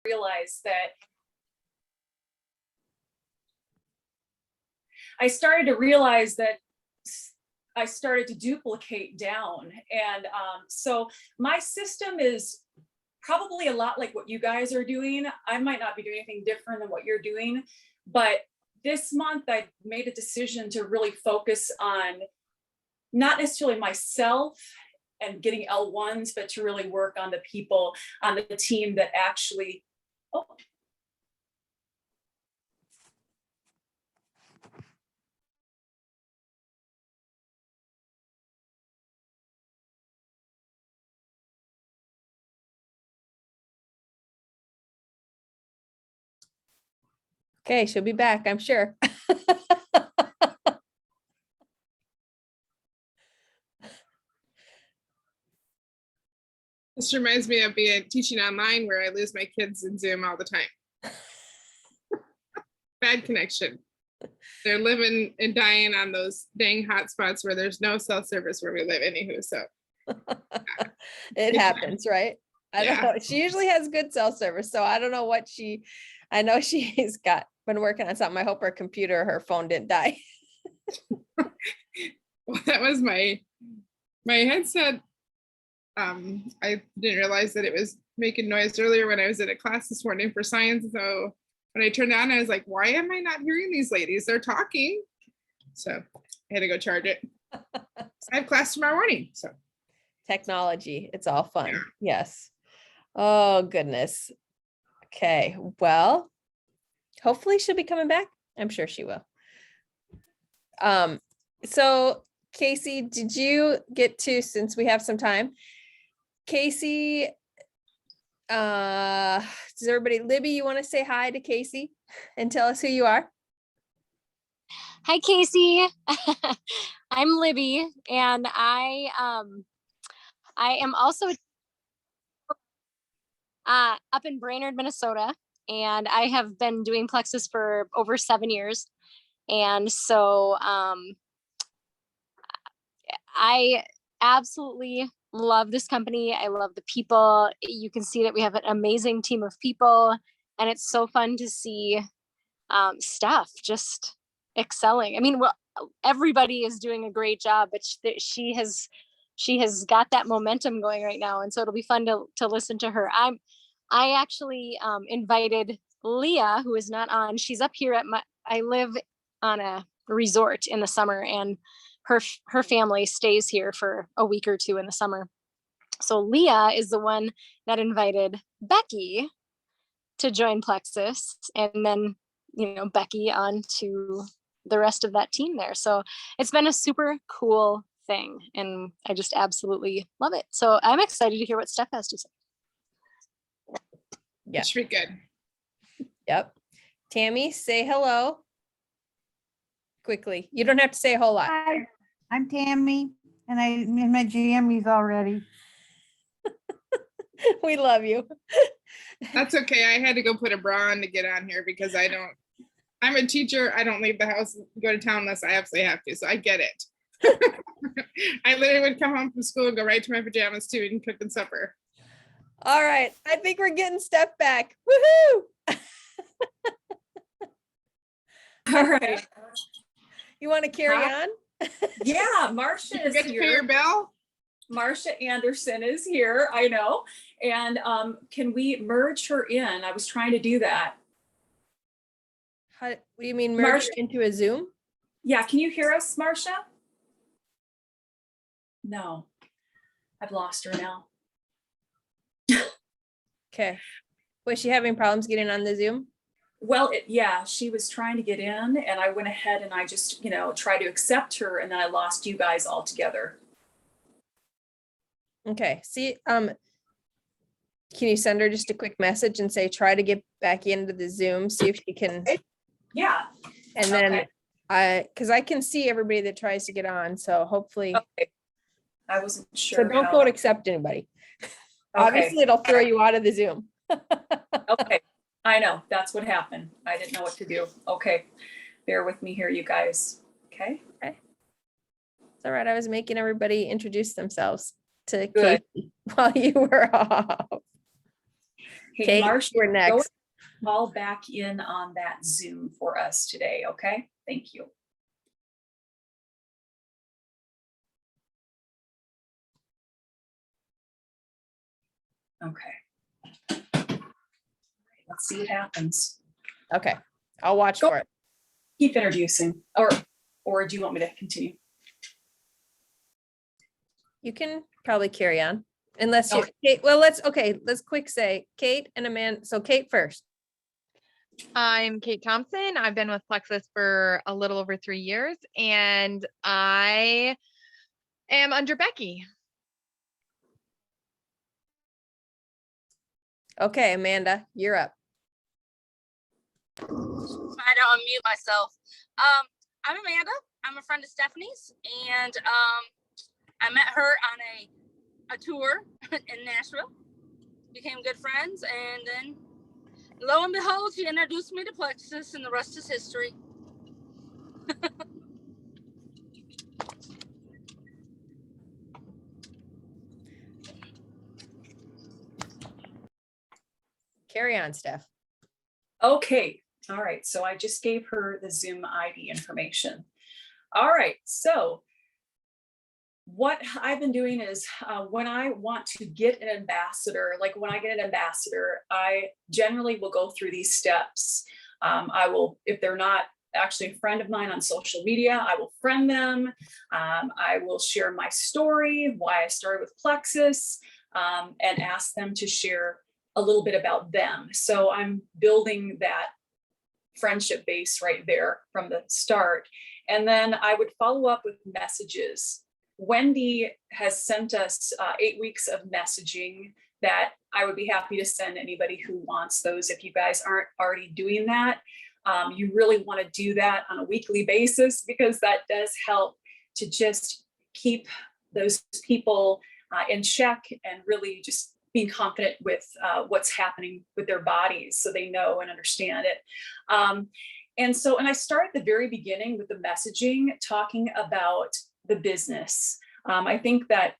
realize that I started to duplicate down. And so my system is probably a lot like what you guys are doing. I might not be doing anything different than what you're doing, but this month I made a decision to really focus on not necessarily myself and getting L1s, but to really work on the people on the team that actually, oh. Okay, she'll be back, I'm sure. This reminds me of being teaching online where I lose my kids in Zoom all the time. Bad connection. They're living and dying on those dang hotspots where there's no cell service where we live anywho. So It happens, right? I don't Yeah. know. She usually has good cell service, so I don't know what I know she's been working on something. I hope her computer, her phone didn't die. Well, that was my headset. I didn't realize that it was making noise earlier when I was in a class this morning for science. So when I turned on, I was like, why am I not hearing these ladies? They're talking. So I had to go charge it. I have class tomorrow morning. So Technology, it's all fun. Yeah. Yes. Oh, goodness. Okay. Well, hopefully she'll be coming back. I'm sure she will. So Casey, did you get to, since we have some time, Casey, does everybody, Libby, you want to say hi to Casey and tell us who you are? Hi, Casey. I'm Libby, and I am also up in Brainerd, Minnesota, and I have been doing Plexus for over 7 years. And so I absolutely love this company. I love the people. You can see that we have an amazing team of people, and it's so fun to see Steph just excelling. I mean, well, everybody is doing a great job, but she has got that momentum going right now, and so it'll be fun to listen to her. I actually invited Leah, who is not on. She's up here I live on a resort in the summer, and her family stays here for a week or two in the summer. So Leah is the one that invited Becky to join Plexus, and then, Becky on to the rest of that team there. So it's been a super cool thing, and I just absolutely love it. So I'm excited to hear what Steph has to say. Yeah, it should be good. Yep. Tammy, say hello. Quickly. You don't have to say a whole lot. Hi, I'm Tammy, and I'm in my jammies already. We love you. That's okay. I had to go put a bra on to get on here because I'm a teacher. I don't leave the house, go to town unless I absolutely have to. So I get it. I literally would come home from school and go right to my pajamas too and cook and supper. All right. I think we're getting Steph back. Woohoo! All right. You want to carry on? Yeah, Marcia You is forget to pay your here. bill? Marcia Anderson is here, I know. And can we merge her in? I was trying to do that. What do you mean merge Marcia. into a Zoom? Yeah, can you hear us, Marcia? No, I've lost her now. Okay. Was she having problems getting on the Zoom? Well, yeah, she was trying to get in, and I went ahead and I just, tried to accept her, and then I lost you guys altogether. Okay. See, can you send her just a quick message and say, try to get back into the Zoom, see if she can. Yeah. And then Okay. because I can see everybody that tries to get on. So hopefully. Okay. I wasn't sure. So don't how- go to accept anybody. Okay. Obviously, it'll throw you out of the Zoom. Okay. I know. That's what happened. I didn't know what to do. Okay. Bear with me here, you guys. Okay. It's all right. I was making everybody introduce themselves to Good. Casey while you were off. Hey, Kate, Marsh, we're go next. all back in on that Zoom for us today, okay? Thank you. Okay. Let's see what happens. Okay, I'll watch Go. for it. Keep introducing, or do you want me to continue? You can probably carry on unless you, Okay. Kate, well, let's quick say Kate and Amanda. So Kate first. I'm Kate Thompson. I've been with Plexus for a little over 3 years, and I am under Becky. Okay, Amanda, you're up. Try to unmute myself. I'm Amanda. I'm a friend of Stephanie's, and I met her on a tour in Nashville. Became good friends, and then lo and behold, she introduced me to Plexus, and the rest is history. Carry on, Steph. Okay, all right, so I just gave her the Zoom ID information. All right, so what I've been doing is when I want to get an ambassador, like when I get an ambassador, I generally will go through these steps. I will, if they're not actually a friend of mine on social media, I will friend them. I will share my story, why I started with Plexus, and ask them to share a little bit about them. So I'm building that friendship base right there from the start. And then I would follow up with messages. Wendy has sent us 8 weeks of messaging that I would be happy to send anybody who wants those. If you guys aren't already doing that, you really want to do that on a weekly basis, because that does help to just keep those people in check and really just being confident with what's happening with their bodies, so they know and understand it. And I start at the very beginning with the messaging, talking about the business. I think that,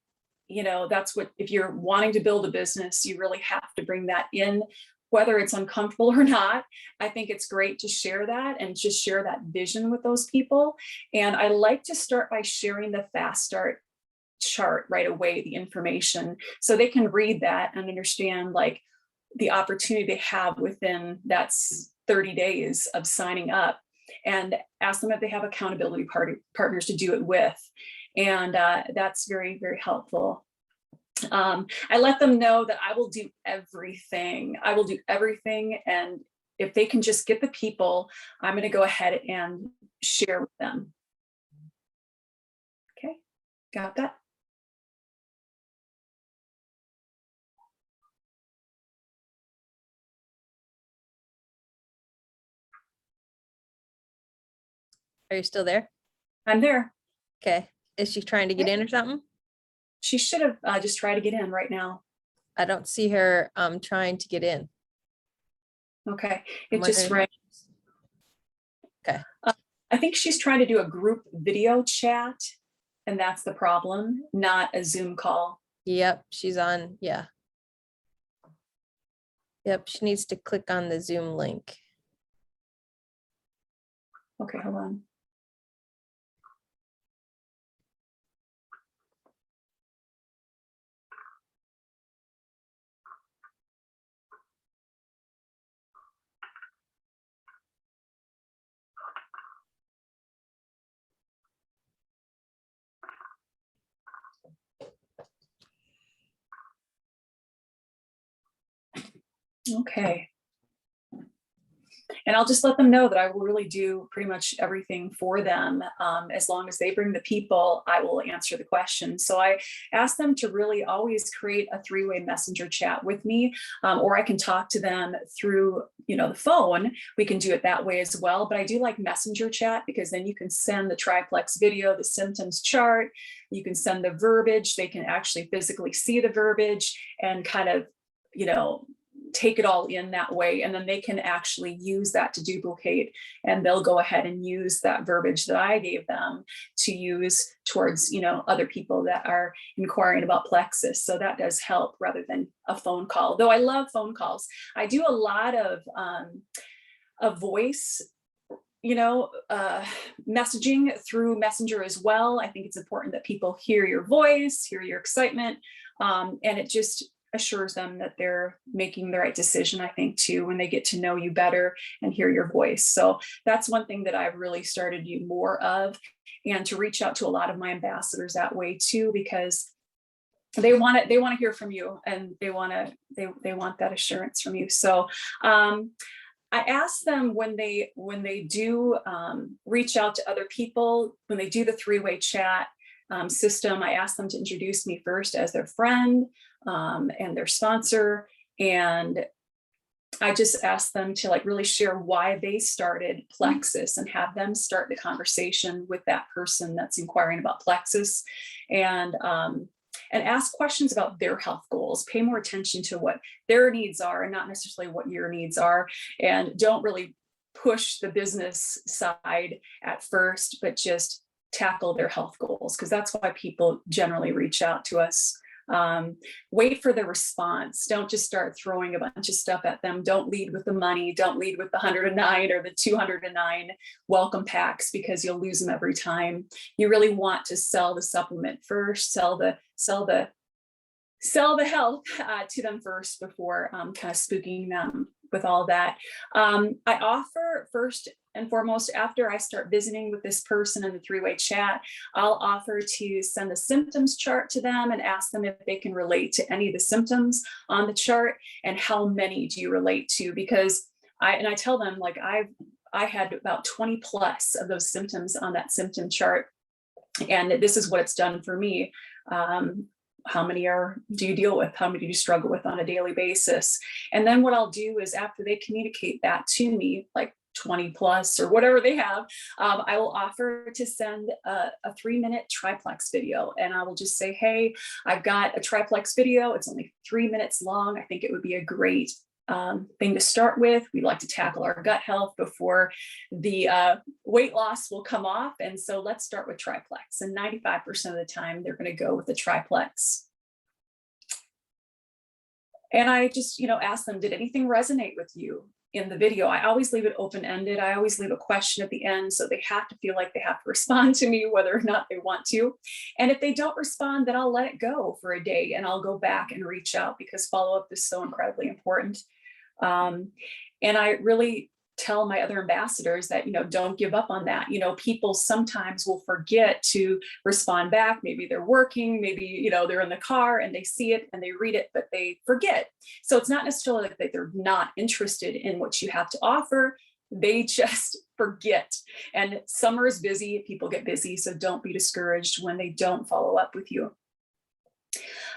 you know, that's what, if you're wanting to build a business, you really have to bring that in, whether it's uncomfortable or not. I think it's great to share that and just share that vision with those people. And I like to start by sharing the fast start chart right away, the information, so they can read that and understand like the opportunity they have within that's 30 days of signing up, and ask them if they have accountability partners to do it with. And that's very, very helpful. I let them know that I will do everything. I will do everything. And if they can just get the people, I'm going to go ahead and share with them. Okay, got that? Are you still there? I'm there. Okay. Is she trying to get in or something? She should have just tried to get in right now. I don't see her trying to get in. Okay, I'm it just wondering- rang. Okay. I think she's trying to do a group video chat, and that's the problem, not a Zoom call. Yep, she's on. Yeah. Yep, she needs to click on the Zoom link. Okay, hold on. Okay. And I'll just let them know that I will really do pretty much everything for them. As long as they bring the people, I will answer the questions. So I ask them to really always create a three-way messenger chat with me, or I can talk to them through, you know, the phone. We can do it that way as well. But I do like messenger chat, because then you can send the triplex video, the symptoms chart, you can send the verbiage. They can actually physically see the verbiage and kind of, you know, take it all in that way, and then they can actually use that to duplicate, and they'll go ahead and use that verbiage that I gave them to use towards, you know, other people that are inquiring about Plexus. So that does help rather than a phone call, though I love phone calls. I do a lot of a voice, you know, messaging through Messenger as well. I think it's important that people hear your voice, hear your excitement, and it just assures them that they're making the right decision, I think, too, when they get to know you better and hear your voice. So that's one thing that I've really started to do more of, and to reach out to a lot of my ambassadors that way too, because they want to hear from you, and they want that assurance from you. So I ask them when they do reach out to other people, when they do the three-way chat system, I ask them to introduce me first as their friend and their sponsor. And I just ask them to like really share why they started Plexus, and have them start the conversation with that person that's inquiring about Plexus, and ask questions about their health goals. Pay more attention to what their needs are and not necessarily what your needs are. And don't really push the business side at first, but just tackle their health goals, because that's why people generally reach out to us. Wait for the response. Don't just start throwing a bunch of stuff at them. Don't lead with the money. Don't lead with the 109 or the 209 welcome packs, because you'll lose them every time. You really want to sell the supplement first, sell the health to them first before kind of spooking them with all that. I offer first and foremost, after I start visiting with this person in the three-way chat, I'll offer to send a symptoms chart to them and ask them if they can relate to any of the symptoms on the chart, and how many do you relate to? Because I tell them, like, I had about 20 plus of those symptoms on that symptom chart, and this is what it's done for me. How many do you deal with? How many do you struggle with on a daily basis? And then what I'll do is, after they communicate that to me, like 20 plus or whatever they have, I will offer to send a 3-minute triplex video. And I will just say, hey, I've got a triplex video. It's only 3 minutes long. I think it would be a great thing to start with. We like to tackle our gut health before the weight loss will come off. And so let's start with triplex. And 95% of the time, they're going to go with the triplex. And I just, you know, ask them, did anything resonate with you in the video? I always leave it open-ended. I always leave a question at the end, so they have to feel like they have to respond to me whether or not they want to. And if they don't respond, then I'll let it go for a day, and I'll go back and reach out, because follow-up is so incredibly important. And I really tell my other ambassadors that, you know, don't give up on that. You know, people sometimes will forget to respond back. Maybe they're working, maybe, you know, they're in the car and they see it and they read it, but they forget. So it's not necessarily like that they're not interested in what you have to offer. They just forget. And summer is busy, people get busy. So don't be discouraged when they don't follow up with you.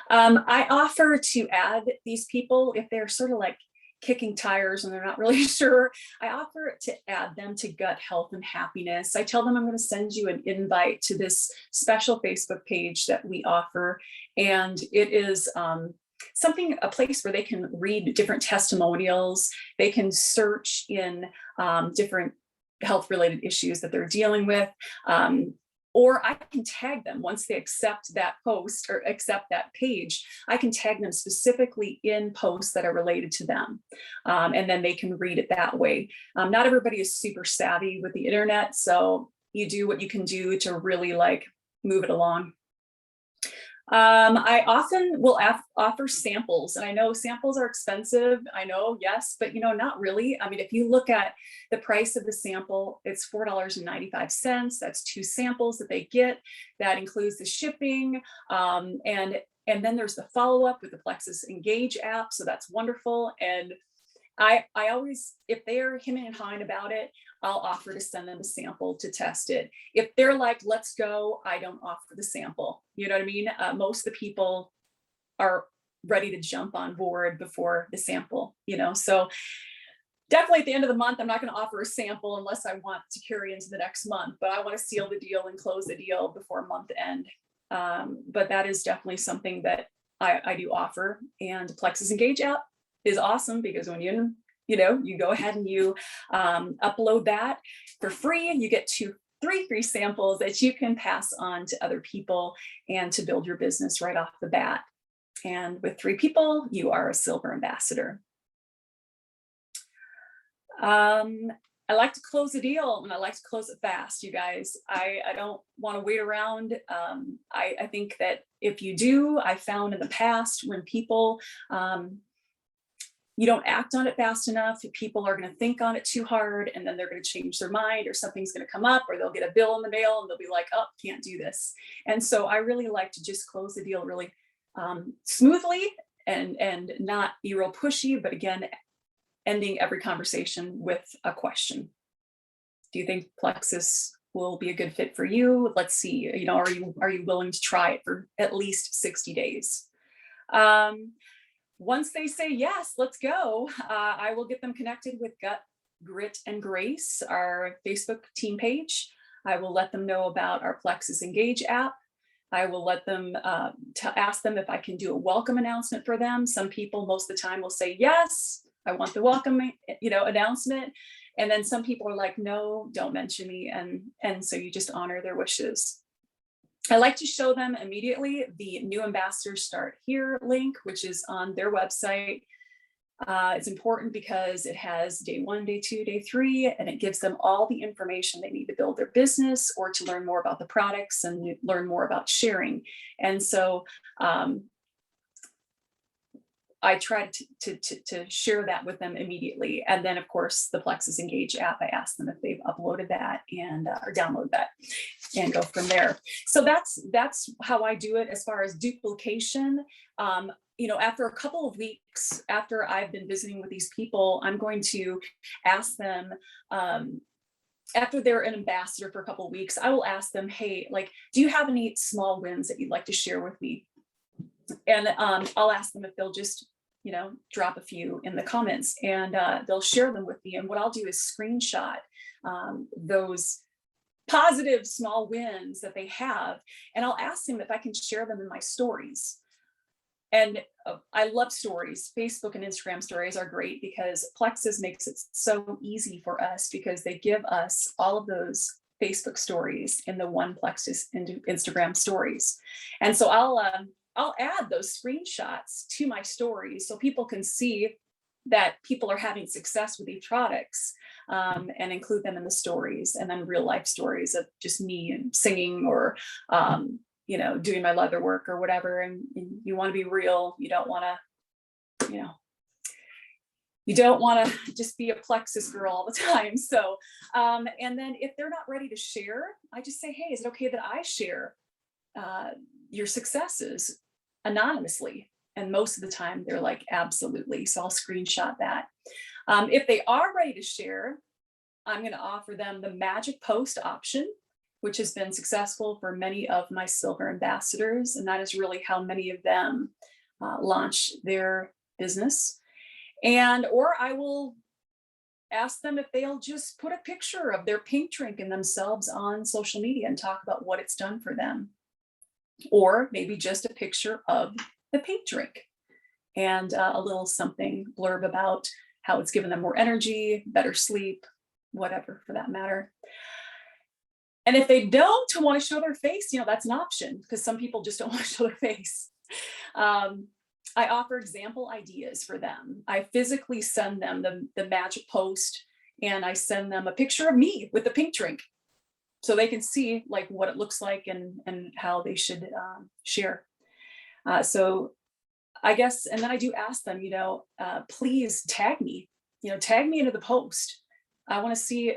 I offer to add these people if they're sort of like kicking tires and they're not really sure. I offer to add them to Gut Health and Happiness. I tell them I'm going to send you an invite to this special Facebook page that we offer. And it is a place where they can read different testimonials. They can search in different health related issues that they're dealing with. Or I can tag them once they accept that post or accept that page. I can tag them specifically in posts that are related to them. And then they can read it that way. Not everybody is super savvy with the internet. So you do what you can do to really like move it along. I often will offer samples, and I know samples are expensive. I know, yes, but you know, not really. I mean, if you look at the price of the sample, it's $4.95. That's 2 samples that they get. That includes the shipping, and then there's the follow-up with the Plexus Engage app. So that's wonderful. And I always, if they're hemming and hawing about it, I'll offer to send them a sample to test it. If they're like, let's go, I don't offer the sample. You know what I mean? Most of the people are ready to jump on board before the sample, you know? So definitely at the end of the month, I'm not going to offer a sample unless I want to carry into the next month, but I want to seal the deal and close the deal before month end. But that is definitely something that I do offer. And Plexus Engage app is awesome because when you go ahead and you upload that for free, you get 3 free samples that you can pass on to other people and to build your business right off the bat. And with 3 people, you are a silver ambassador. I like to close a deal, and I like to close it fast, you guys. I don't want to wait around. I think that if you do, I found in the past when people, you don't act on it fast enough, people are going to think on it too hard, and then they're going to change their mind, or something's going to come up, or they'll get a bill in the mail and they'll be like, oh, can't do this. And so I really like to just close the deal really smoothly and not be real pushy, but again, ending every conversation with a question. Do you think Plexus will be a good fit for you? Let's see, are you willing to try it for at least 60 days? Once they say yes, let's go, I will get them connected with Gut, Grit, and Grace, our Facebook team page. I will let them know about our Plexus Engage app. I will let them ask them if I can do a welcome announcement for them. Some people most of the time will say, yes, I want the welcome, announcement. And then some people are like, no, don't mention me. And so you just honor their wishes. I like to show them immediately the new ambassadors start here link, which is on their website. It's important because it has day 1, day 2, day 3, and it gives them all the information they need to build their business or to learn more about the products and learn more about sharing. And so I try to share that with them immediately. And then of course, the Plexus Engage app, I ask them if they've uploaded that and or download that and go from there. So that's how I do it. As far as duplication, after a couple of weeks after I've been visiting with these people, I'm going to ask them, after they're an ambassador for a couple of weeks, I will ask them, hey, do you have any small wins that you'd like to share with me? And I'll ask them if they'll just, drop a few in the comments, and they'll share them with me. And what I'll do is screenshot those positive small wins that they have, and I'll ask them if I can share them in my stories. And I love stories. Facebook and Instagram stories are great because Plexus makes it so easy for us because they give us all of those Facebook stories in the one Plexus Instagram stories. And so I'll add those screenshots to my stories so people can see that people are having success with these products, and include them in the stories, and then real life stories of just me and singing or doing my leather work or whatever. And you want to be real. You don't want to just be a Plexus girl all the time. So and then if they're not ready to share, I just say, hey, is it okay that I share your successes anonymously? And most of the time they're like, absolutely. So I'll screenshot that. If they are ready to share, I'm going to offer them the magic post option, which has been successful for many of my silver ambassadors. And that is really how many of them launch their business. Or I will ask them if they'll just put a picture of their pink drink and themselves on social media and talk about what it's done for them. Or maybe just a picture of the pink drink and a little something blurb about how it's given them more energy, better sleep, whatever for that matter. And if they don't want to show their face, that's an option because some people just don't want to show their face. I offer example ideas for them. I physically send them the magic post, and I send them a picture of me with the pink drink, so they can see what it looks like and how they should share. So I guess, and then I do ask them, please tag me into the post. I want to see,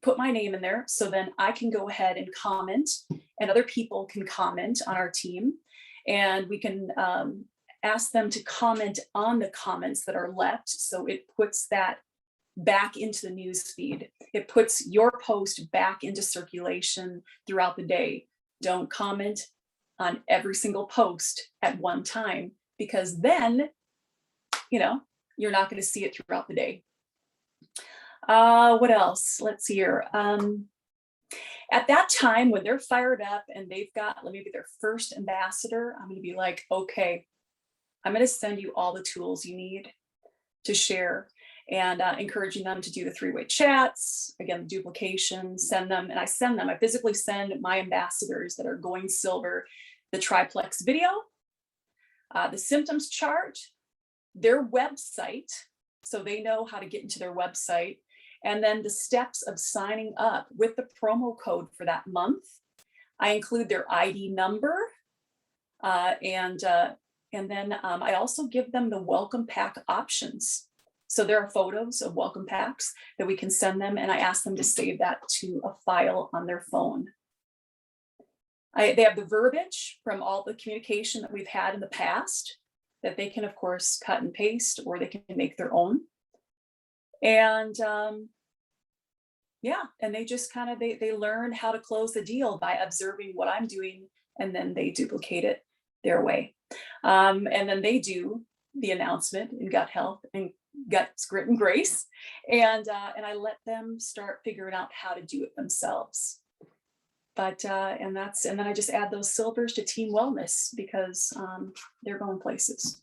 put my name in there so then I can go ahead and comment, and other people can comment on our team, and we can ask them to comment on the comments that are left. So it puts that back into the news feed. It puts your post back into circulation throughout the day. Don't comment on every single post at one time, because then, you're not going to see it throughout the day. What else? Let's see here. At that time, when they're fired up and they've got maybe their first ambassador, I'm going to be like, okay, I'm going to send you all the tools you need. to share, and encouraging them to do the 3-way chats, again, duplication, send them, and I physically send my ambassadors that are going silver, the triplex video, the symptoms chart, their website, so they know how to get into their website, and then the steps of signing up with the promo code for that month. I include their ID number, and then I also give them the welcome pack options. So there are photos of welcome packs that we can send them, and I ask them to save that to a file on their phone. They have the verbiage from all the communication that we've had in the past that they can, of course, cut and paste, or they can make their own. And yeah, and they just kind of, they learn how to close the deal by observing what I'm doing, and then they duplicate it their way. And then they do the announcement in Gut Health and Gut Grit and Grace, and I let them start figuring out how to do it themselves. But and then I just add those silvers to Team Wellness, because they're going places.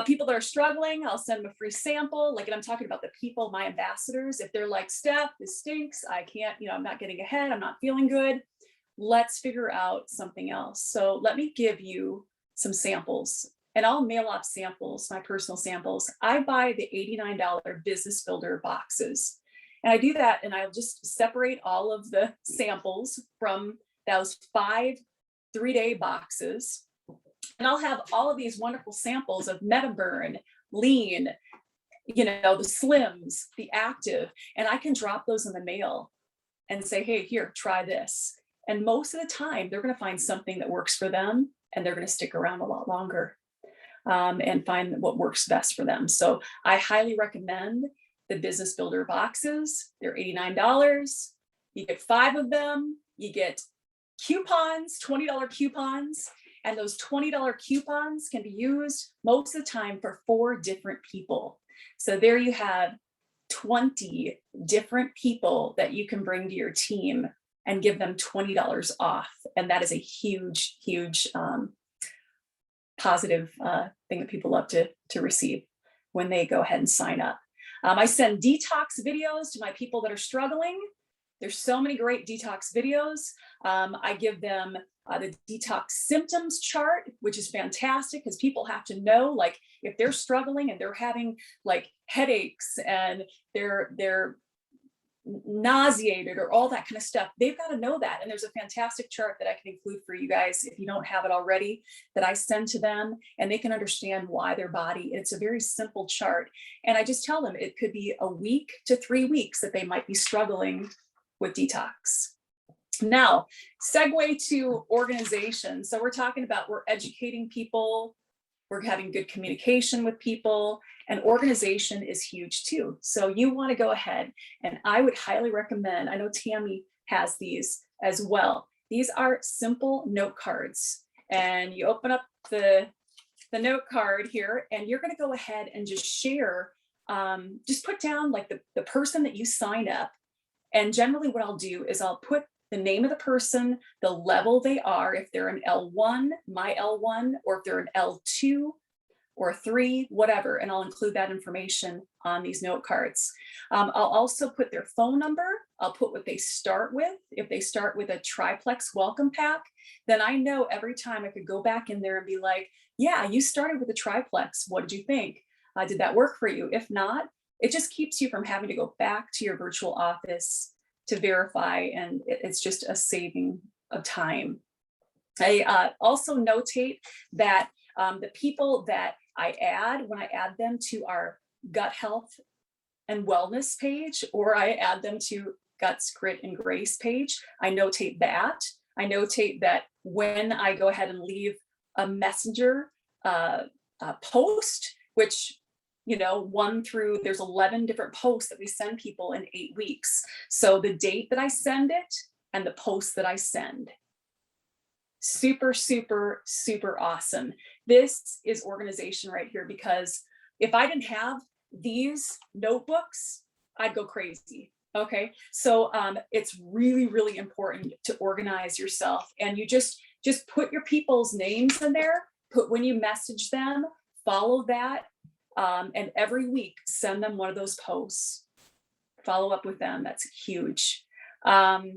People that are struggling, I'll send them a free sample. Like, and I'm talking about the people, my ambassadors. If they're like, Steph, this stinks, I can't, I'm not getting ahead, I'm not feeling good, let's figure out something else. So let me give you some samples, and I'll mail off samples, my personal samples. I buy the $89 business builder boxes, and I do that, and I'll just separate all of the samples from those 5 3-day boxes. And I'll have all of these wonderful samples of MetaBurn, Lean, the Slims, the Active, and I can drop those in the mail and say, hey, here, try this. And most of the time, they're going to find something that works for them, and they're going to stick around a lot longer and find what works best for them. So I highly recommend the Business Builder boxes. They're $89. You get 5 of them. You get coupons, $20 coupons. And those $20 coupons can be used most of the time for 4 different people. So there you have 20 different people that you can bring to your team and give them $20 off. And that is a huge, huge positive thing that people love to receive when they go ahead and sign up. I send detox videos to my people that are struggling. There's so many great detox videos. I give them the detox symptoms chart, which is fantastic, because people have to know, like, if they're struggling and they're having like headaches and they're nauseated or all that kind of stuff, they've got to know that. And there's a fantastic chart that I can include for you guys if you don't have it already, that I send to them, and they can understand why their body, it's a very simple chart. And I just tell them it could be a week to 3 weeks that they might be struggling with detox. Now, segue to organization. So we're talking about, we're educating people, we're having good communication with people, and organization is huge too. So you want to go ahead, and I would highly recommend, I know Tammy has these as well. These are simple note cards, and you open up the note card here, and you're going to go ahead and just share, just put down like the person that you sign up. And generally what I'll do is I'll put the name of the person, the level they are, if they're an L1, my L1, or if they're an L2 or 3, whatever, and I'll include that information on these note cards. I'll also put their phone number. I'll put what they start with. If they start with a triplex welcome pack, then I know every time I could go back in there and be like, yeah, you started with a triplex. What did you think? Did that work for you? If not, it just keeps you from having to go back to your virtual office to verify, and it's just a saving of time. I also notate that the people that I add, when I add them to our Gut Health and Wellness page, or I add them to Guts, Grit, and Grace page, I notate that. I notate that when I go ahead and leave a messenger post, which, there's 11 different posts that we send people in 8 weeks. So the date that I send it and the post that I send. Super, super, super awesome. This is organization right here, because if I didn't have these notebooks, I'd go crazy. Okay. So it's really, really important to organize yourself, and you just put your people's names in there, put when you message them, follow that. And every week, send them one of those posts, follow up with them. That's huge. Let's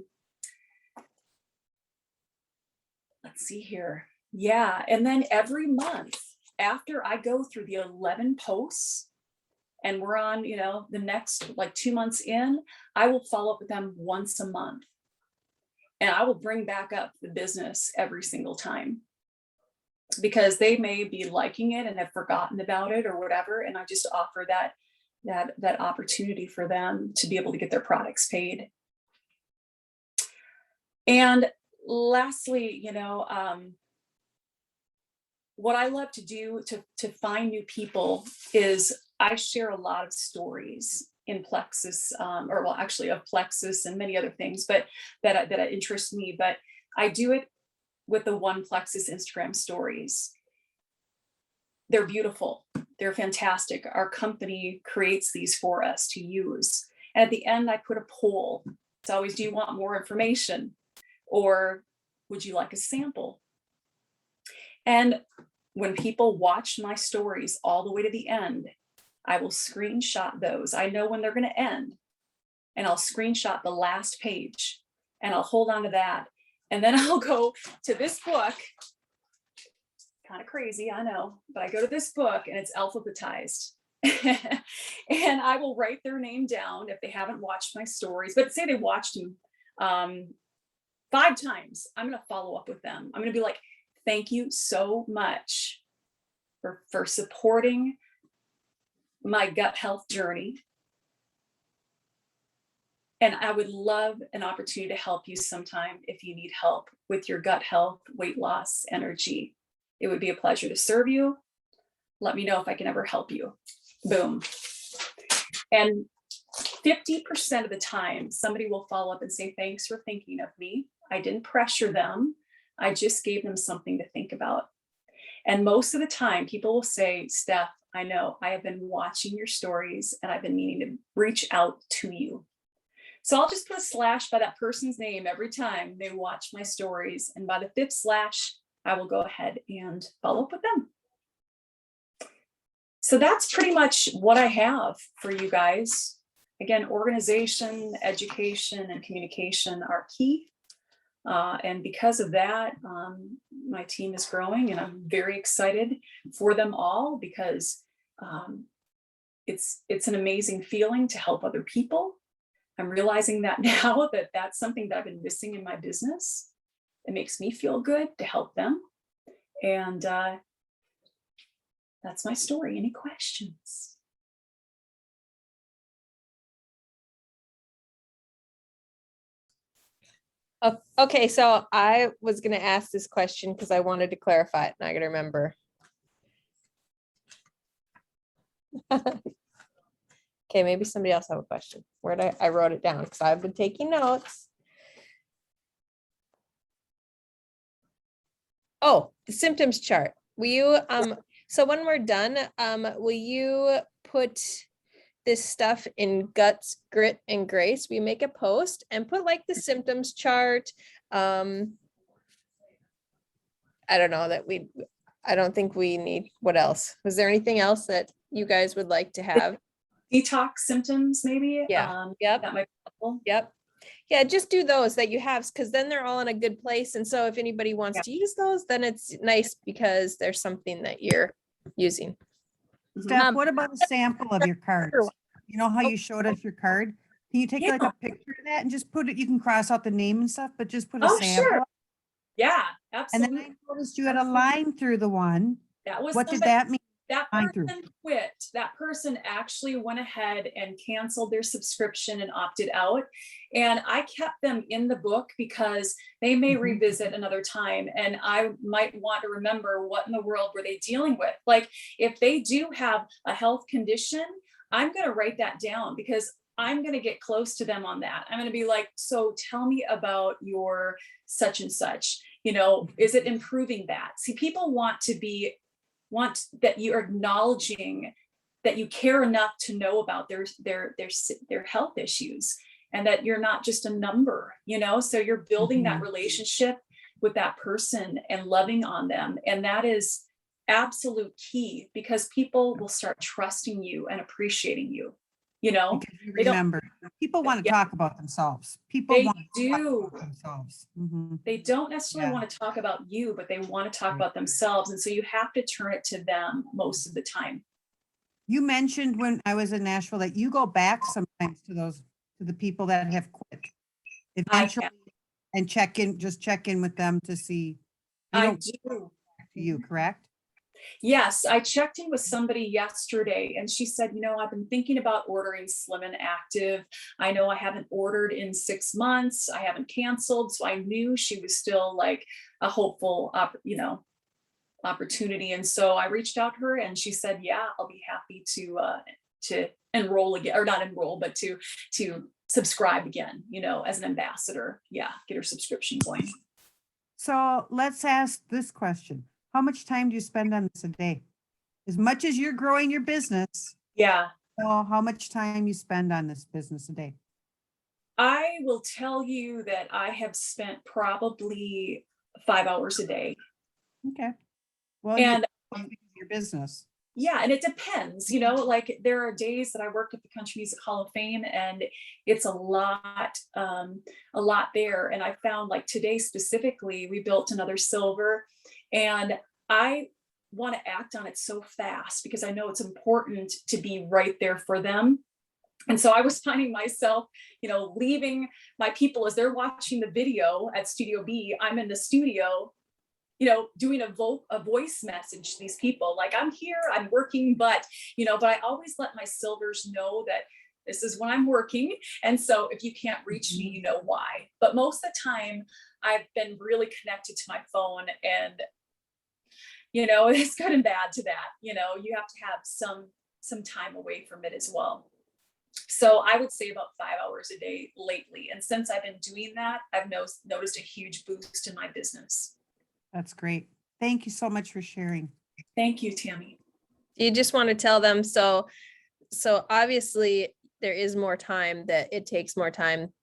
see here. Yeah. And then every month after I go through the 11 posts and we're on, the next like 2 months in, I will follow up with them once a month. And I will bring back up the business every single time because they may be liking it and have forgotten about it or whatever. And I just offer that opportunity for them to be able to get their products paid. And lastly, what I love to do to find new people is I share a lot of stories in Plexus, of Plexus and many other things, but that interest me. But I do it with the One Plexus Instagram stories. They're beautiful. They're fantastic. Our company creates these for us to use. And at the end, I put a poll. It's always, do you want more information? Or would you like a sample? And when people watch my stories all the way to the end, I will screenshot those. I know when they're going to end. And I'll screenshot the last page and I'll hold on to that. And then I'll go to this book. Kind of crazy, I know, but I go to this book and it's alphabetized. And I will write their name down if they haven't watched my stories, but say they watched them 5 times, I'm going to follow up with them. I'm going to be like, thank you so much for supporting my gut health journey. And I would love an opportunity to help you sometime if you need help with your gut health, weight loss, energy. It would be a pleasure to serve you. Let me know if I can ever help you. Boom. And 50% of the time, somebody will follow up and say, thanks for thinking of me. I didn't pressure them. I just gave them something to think about. And most of the time, people will say, Steph, I know I have been watching your stories and I've been meaning to reach out to you. So I'll just put a slash by that person's name every time they watch my stories. And by the 5th slash, I will go ahead and follow up with them. So that's pretty much what I have for you guys. Again, organization, education, and communication are key. And because of that, my team is growing and I'm very excited for them all because it's an amazing feeling to help other people. I'm realizing that now that that's something that I've been missing in my business. It makes me feel good to help them. And that's my story. Any questions? Okay, so I was going to ask this question because I wanted to clarify it and I got to remember. Okay, maybe somebody else have a question. I wrote it down because I've been taking notes. Oh, the symptoms chart. Will you, so when we're done, will you put this stuff in Guts, Grit, and Grace? We make a post and put like the symptoms chart. I don't know I don't think we need, what else? Was there anything else that you guys would like to have? Detox symptoms, maybe? Yeah. Yep. That might be helpful. Yep. Yeah, just do those that you have because then they're all in a good place. And so if anybody wants to use those, then it's nice because there's something that you're using. Steph, what about a sample of your cards? You know how you showed us your card? Can you take like a picture of that and just put it, you can cross out the name and stuff, but just put a sample. Sure. Yeah, And absolutely. then I noticed you had a line through the one. That was What did that mean? That Line through. person quit. That person actually went ahead and canceled their subscription and opted out. And I kept them in the book because they may revisit another time. And I might want to remember what in the world were they dealing with. Like if they do have a health condition, I'm going to write that down because I'm going to get close to them on that. I'm going to be like, so tell me about your such and such, is it improving that? See, people want that you're acknowledging that you care enough to know about their health issues and that you're not just a number, so you're building that relationship with that person and loving on them. And that is absolute key, because people will start trusting you and appreciating you. You know, Because you they don't, remember, people want to Yeah. talk about themselves. People they want to talk do. about themselves. Mhm. They don't necessarily Yeah. want to talk about you, but they want to talk Right. about themselves. And so you have to turn it to them most of the time. You mentioned when I was in Nashville that you go back sometimes to the people that have quit eventually and just check in with them to see. You I don't do. to you, correct? Yes, I checked in with somebody yesterday and she said, I've been thinking about ordering Slim and Active. I know I haven't ordered in 6 months. I haven't canceled. So I knew she was still like a hopeful, opportunity. And so I reached out to her and she said, yeah, I'll be happy to enroll again, or not enroll, but to subscribe again, as an ambassador. Yeah, get her subscription going. So let's ask this question. How much time do you spend on this a day? As much as you're growing your business, Yeah, how much time you spend on this business a day? I will tell you that I have spent probably 5 hours a day. Okay. Well, And your business. yeah, and it depends, like there are days that I work at the Country Music Hall of Fame and it's a lot there. And I found like today specifically, we built another silver and I want to act on it so fast because I know it's important to be right there for them. And so I was finding myself, leaving my people as they're watching the video at Studio B. I'm in the studio, doing a voice message to these people, like I'm here, I'm working, but I always let my silvers know that this is when I'm working. And so if you can't reach me, you know why. But most of the time I've been really connected to my phone and, it's good and bad to that. You have to have some time away from it as well. So I would say about 5 hours a day lately. And since I've been doing that, I've noticed a huge boost in my business. That's great. Thank you so much for sharing. Thank you, Tammy. You just want to tell them, so obviously there is more time, that it takes more time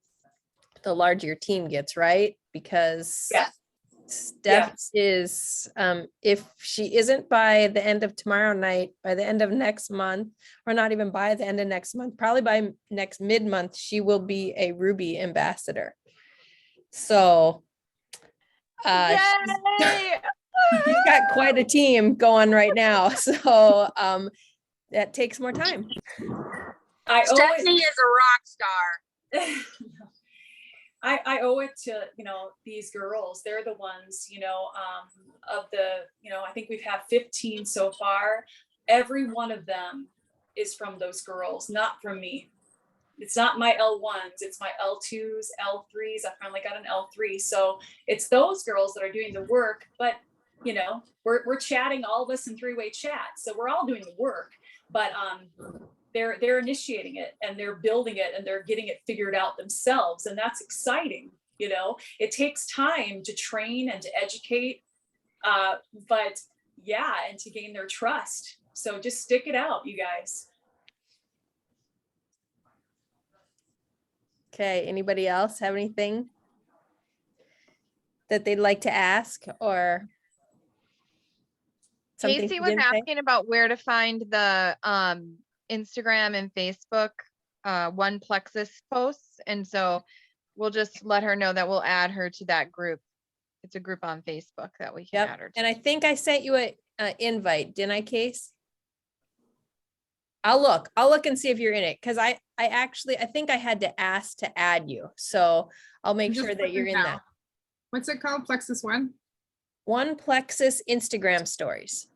the larger your team gets, right? Because Yeah. Steph is, if she isn't by the end of tomorrow night, by the end of next month, or not even by the end of next month, probably by next mid-month, she will be a Ruby ambassador. So Yay! you've got quite a team going right now. So that takes more time. Stephanie is a rock star. I owe it to, these girls. They're the ones, of the, I think we've had 15 so far. Every one of them is from those girls, not from me. It's not my L1s, it's my L2s, L3s. I finally got an L3. So it's those girls that are doing the work, but we're chatting, all of us in three-way chat. So we're all doing the work, but they're initiating it and they're building it and they're getting it figured out themselves. And that's exciting. It takes time to train and to educate, but yeah, and to gain their trust. So just stick it out, you guys. Okay, anybody else have anything that they'd like to ask, or something Casey she was didn't say? asking about where to find the Instagram and Facebook One Plexus posts. And so we'll just let her know that we'll add her to that group. It's a group on Facebook that we can add her to. And I think I sent you a invite, didn't I, Case? I'll look and see if you're in it, because I think I had to ask to add you. So I'll make Just sure that put you're it in down. that. What's it called? Plexus One? One Plexus Instagram stories.